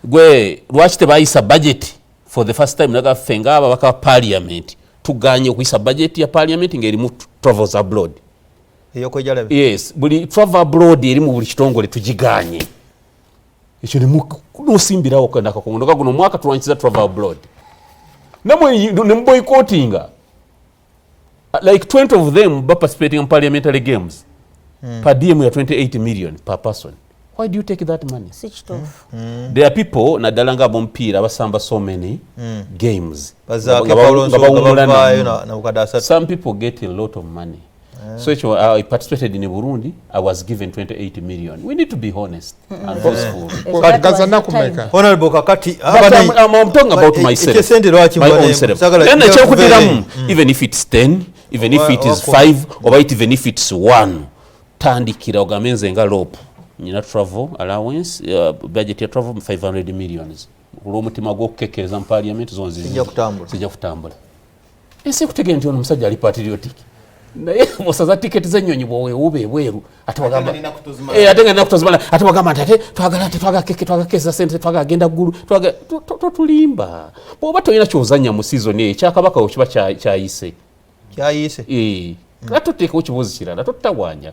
gwe lwaki tebayisa budget for the first time naga fenga ababaka parliament tuganye okuyisa budget ya parliament ng'erimu travels abroad. Yes, buli travel abroad erimu buli kitongole tugiganye. Ekyo nosimbirawo kana kakondoka guno mwaka tulwanyiza travel abroad. Namwe ne boycottinga. Like 20 of them participating in parliamentary games. Per diem ya 28 million per person. Why do you take that money? Switched off. There are people nadalanga bompira basamba so many games. Some people get a lot of money. So I participated in Burundi. I was given 28 million. We need to be honest and forceful. Honorable Kakati, I'm talking about myself. My own self. Even if it's 10, even if it is 5, or even if it's 1, tandikira ogamenze nga rope. Travel allowance, budget ya travel 500 millions. Ulomutima gwo kukekereza mu parliament zonzi sijja kutambula. Ese kutegera nti ono musajja ali patriotic. Naye musaza ticket z'ennyonyi bwowe ube bweru atwagamba atenga nakutozimana atwagamba ate twagala keke twagakeza sente twagagenda ggulu tulimba bwoba toyina kyozanya mu season eyo kyakabaka okiba kyayise kyayise katuteekawo kibuuzi kirala totawanya.